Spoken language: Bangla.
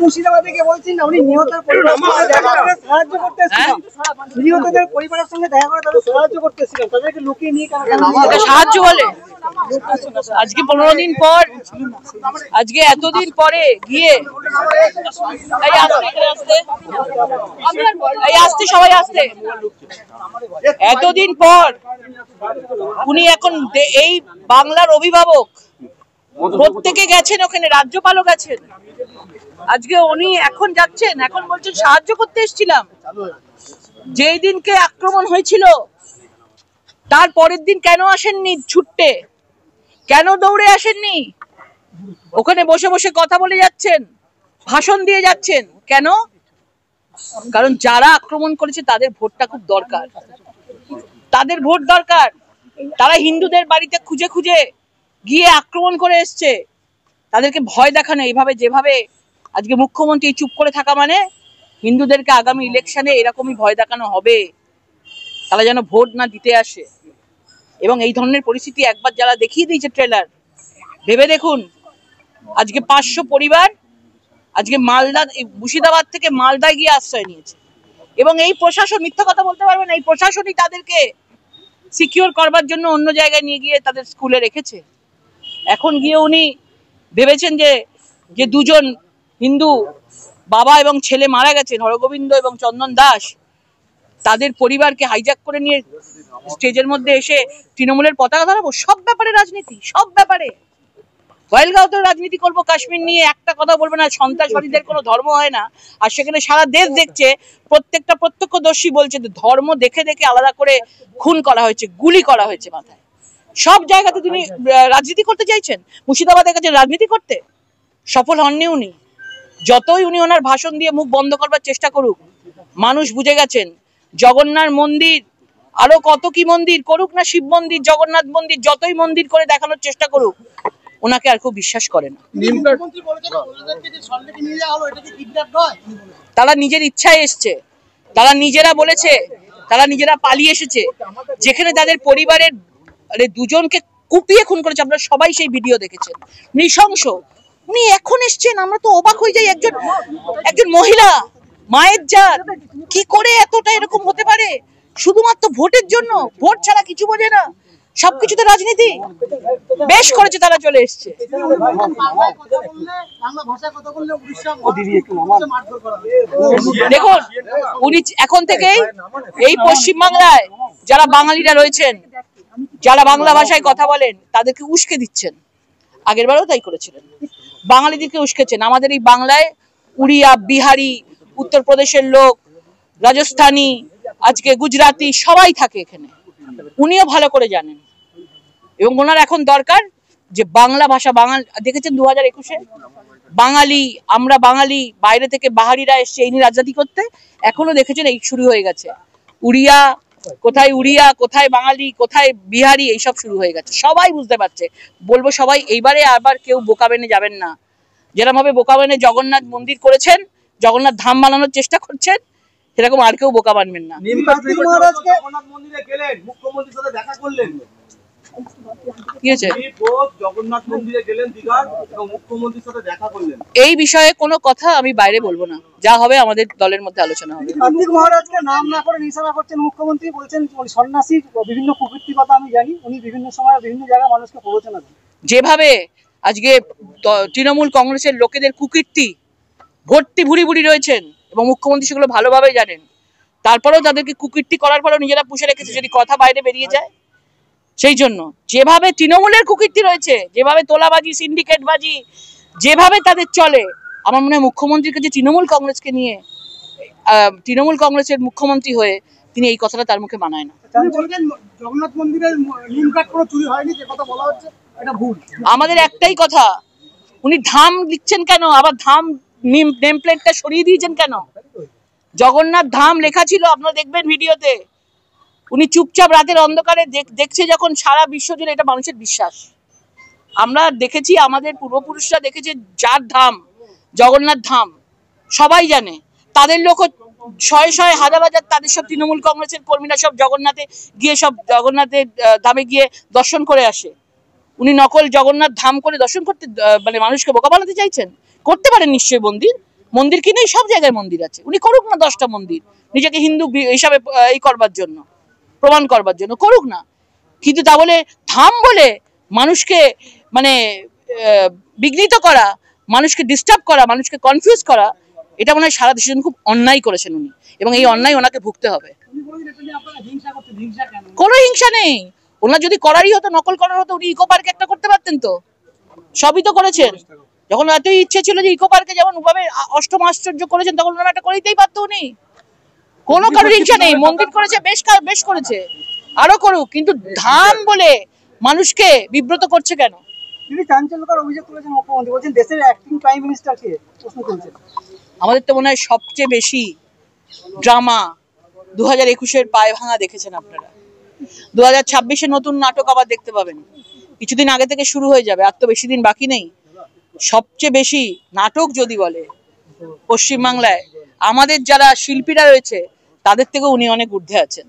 মুর্শিদাবাদে গিয়ে বলছেন না উনি নিহতের পরিবারের সঙ্গে দেখা করে সাহায্য করতেছিলেন, নিহতদের পরিবারের সঙ্গে দেখা করে তাদের সাহায্য করতেছিলেন, তাদেরকে লুকিয়ে নিয়ে সাহায্য বলে আজকে 15 দিন পর, আজকে এতদিন পরে গিয়ে সবাই আসতে এতদিন পর উনি এখন এই বাংলার অভিভাবক, প্রত্যেকে গেছেন ওখানে, রাজ্যপালও গেছেন, আজকে উনি এখন যাচ্ছেন, এখন বলছেন সাহায্য করতে এসেছিলাম। যেই দিনকে আক্রমণ হয়েছিল তার পরের দিন কেন আসেননি ছুটতে, কেন দৌড়ে আসেননি? ওখানে বসে বসে কথা বলে যাচ্ছেন, ভাষণ দিয়ে যাচ্ছেন, কেন? কারণ যারা আক্রমণ করেছে তাদের ভোটটা খুব দরকার, তাদের ভোট দরকার। তারা হিন্দুদের বাড়িতে খুঁজে খুঁজে গিয়ে আক্রমণ করে এসছে, তাদেরকে ভয় দেখানো এইভাবে, যেভাবে আজকে মুখ্যমন্ত্রী চুপ করে থাকা মানে হিন্দুদেরকে আগামী ইলেকশনে এরকমই ভয় দেখানো হবে, তারা যেন ভোট না দিতে আসে। এবং এই ধরনের পরিস্থিতি একবার যারা দেখিয়ে দিয়েছে ট্রেলার, ভেবে দেখুন আজকে 500 পরিবার আজকে মালদা, মুর্শিদাবাদ থেকে মালদায় গিয়ে আশ্রয় নিয়েছে। এবং এই প্রশাসন মিথ্যা কথা বলতে পারবে না, এই প্রশাসনই তাদেরকে সিকিউর করবার জন্য অন্য জায়গায় নিয়ে গিয়ে তাদের স্কুলে রেখেছে। এখন গিয়ে উনি ভেবেছেন যে দুজন হিন্দু বাবা এবং ছেলে মারা গেছেন, হরগোবিন্দ এবং চন্দন দাস, তাদের পরিবারকে হাইজ্যাক করে নিয়ে স্টেজের মধ্যে এসে তৃণমূলের পতাকা ধরাবো। সব ব্যাপারে রাজনীতি, সব ব্যাপারে। বয়েলগাঁওতেও রাজনীতি করবো, কাশ্মীর নিয়ে একটা কথা বলবো না। সন্ত্রাসবাদীদের কোনো ধর্ম হয় না, আর সেখানে সারা দেশ দেখছে, প্রত্যেকটা প্রত্যক্ষদর্শী বলছে যে ধর্ম দেখে দেখে আলাদা করে খুন করা হয়েছে, গুলি করা হয়েছে মাথায়। সব জায়গাতে তিনি রাজনীতি করতে চাইছেন, মুর্শিদাবাদের কাছে রাজনীতি করতে সফল হননি উনি। যতই উনি ওনার ভাষণ দিয়ে মুখ বন্ধ করবার চেষ্টা করুক, মানুষ বুঝে গেছেন জগন্নাথ মন্দির, আরো কত কি মন্দির করুক না, শিব মন্দির, জগন্নাথ মন্দির, যতই মন্দির করে দেখানোর চেষ্টা করুক, ওনাকে আর খুব বিশ্বাস করে না। তারা নিজের ইচ্ছায় এসছে, তারা নিজেরা বলেছে, তারা নিজেরা পালিয়ে এসেছে। যেখানে তাদের পরিবারের দুজনকে কুপিয়ে খুন করেছে, আপনারা সবাই সেই ভিডিও দেখেছেন, নৃশংস। উনি এখন এসছেন, আমরা তো অবাক হয়ে যাই। একজন মহিলা, মায়ের জাত, কি করে এতটা এরকম হতে পারে? শুধুমাত্র ভোটের জন্য, ভোট ছাড়া কিছু বোঝে না, সবকিছুতে রাজনীতি। বেশ করেছে তারা চলে এসছে। দেখুন উনি এখন থেকেই এই পশ্চিমবাংলায় যারা বাঙালিরা রয়েছেন, যারা বাংলা ভাষায় কথা বলেন, তাদেরকে উস্কে দিচ্ছেন। আগের বারও তাই করেছিলেন, বাঙালিদেরকে উস্কেছেন। আমাদের এই বাংলায় উড়িয়া, বিহারি, উত্তরপ্রদেশের লোক, রাজস্থানী, আজকে গুজরাটি সবাই থাকে এখানে, উনিও ভালো করে জানেন। এবং ওনার এখন দরকার যে বাংলা ভাষা, বাঙাল দেখেছেন 2021-এ বাঙালি, আমরা বাঙালি, বাইরে থেকে বাহারিরা এসছে এই নিয়ে রাজনীতি করতে। এখনো দেখেছেন এই শুরু হয়ে গেছে, উড়িয়া কোথায়, উড়িয়া কোথায়, বাঙালি কোথায়, বিহারি, এইসব শুরু হয়ে গেছে। সবাই বুঝতে পারছে। বলবো সবাই এইবারে আবার কেউ বোকা বেনে যাবেন না। যেরকম ভাবে বোকা বেনে জগন্নাথ মন্দির করেছেন, জগন্নাথ ধাম বানানোর চেষ্টা করছেন, সেরকম আর কেউ বোকা বানবেন না। এই বিষয়ে কোনো কথা আমি বাইরে বলবো না, যা হবে আমাদের দলের মধ্যে আলোচনা হবে। কার্তিক মহারাজকে নাম না করে নিশানা করছেন মুখ্যমন্ত্রী, বলছেন সন্ন্যাসী, বিভিন্ন কুকীর্তির কথা আমি জানি, উনি বিভিন্ন সময় বিভিন্ন জায়গায় মানুষকে প্ররোচনা দেন। যেভাবে আজকে তৃণমূল কংগ্রেসের লোকেদের কুকীর্তি ভর্তি ভুড়ি ভুড়ি রয়েছেন এবং মুখ্যমন্ত্রী সেগুলো ভালোভাবে জানেন, তারপরেও তাদেরকে কুকীর্তি করার পরেও নিজেরা পুষে রেখেছে যদি কথা বাইরে বেরিয়ে যায়। সেই জন্য যেভাবে তৃণমূলের কুকীর্তি রয়েছে, যেভাবে তোলাবাজি, সিন্ডিকেটবাজি যেভাবে তাদের চলে, আমার মনে হয় মুখ্যমন্ত্রীর কাছে তৃণমূল কংগ্রেসকে নিয়ে, তৃণমূল কংগ্রেসের মুখ্যমন্ত্রী হয়ে তিনি এই কথাটা তার মুখে মানায় না। জগন্নাথ মন্দিরের নিম কাঠ কোনো চুরি হয়নি, যে কথা বলা হচ্ছে এটা ভুল। আমাদের একটাই কথা, উনি ধাম লিখছেন কেন, আবার ধাম নেম প্লেটটা সরিয়ে দিয়েছেন কেন? জগন্নাথ ধাম লেখা ছিল, আপনারা দেখবেন ভিডিওতে। উনি চুপচাপ রাতের অন্ধকারে দেখছে যখন সারা বিশ্ব জুড়ে, এটা মানুষের বিশ্বাস। আমরা দেখেছি, আমাদের পূর্বপুরুষরা দেখেছে, যার ধাম জগন্নাথ ধাম সবাই জানে, তাদের লোক শয়ে শয়ে হাজার হাজার, তাদের সব তৃণমূল কংগ্রেসের কর্মীরা সব জগন্নাথে গিয়ে, সব জগন্নাথের ধামে গিয়ে দর্শন করে আসে। উনি নকল জগন্নাথ ধাম করে দর্শন করতে, মানে মানুষকে বোকা বানাতে চাইছেন। করতে পারেন নিশ্চয়ই মন্দির, মন্দির কি নেই? সব জায়গায় মন্দির আছে। উনি করুক না 10টা মন্দির, নিজেকে হিন্দু হিসাবে এই করবার জন্য, প্রমাণ করবার জন্য করুক না। কিন্তু তা বলে ধাম বলে মানুষকে মানে বিঘ্নিত করা, মানুষকে ডিস্টার্ব করা, মানুষকে কনফিউজ করা, এটা মনে হয় সারা দেশের জন্য খুব অন্যায় করেছেন উনি, এবং এই অন্যায় ওনাকে ভুগতে হবে। কোনো হিংসা নেই। ওনার যদি করারই হতো, নকল করার হতো, উনি ইকো পার্কে একটা করতে পারতেন তো। সবই তো করেছেন। যখন এতই ইচ্ছে ছিল যে ইকো পার্কে যেমন ভাবে অষ্টম আশ্চর্য করেছেন, তখন ওনারা একটা করিতেই পারতো উনি। কোনো কারোর হিংসা নেই। মন্দির করেছে, বেশ করেছে, আরো করুক, কিন্তু ধাম বলে মানুষকে বিব্রত করছে কেন? তিনি চাঞ্চল্যকর অভিযোগ তুলেছেন মুখ্যমন্ত্রী, বলছেন দেশের অ্যাক্টিং প্রাইম মিনিস্টারকে প্রশ্ন তুলছেন। আমাদের তো মনে হয় সবচেয়ে বেশি ড্রামা 2021-এর পায়ে ভাঙা দেখেছেন আপনারা। 2026-এ নতুন নাটক আবার দেখতে পাবেন। কিছুদিন আগে থেকে শুরু হয়ে যাবে, আর তো বেশি দিন বাকি নেই। সবচেয়ে বেশি নাটক যদি বলে পশ্চিমবাংলায়, আমাদের যারা শিল্পীরা রয়েছে তাদের থেকেও উনি অনেক ঊর্ধ্বে আছেন।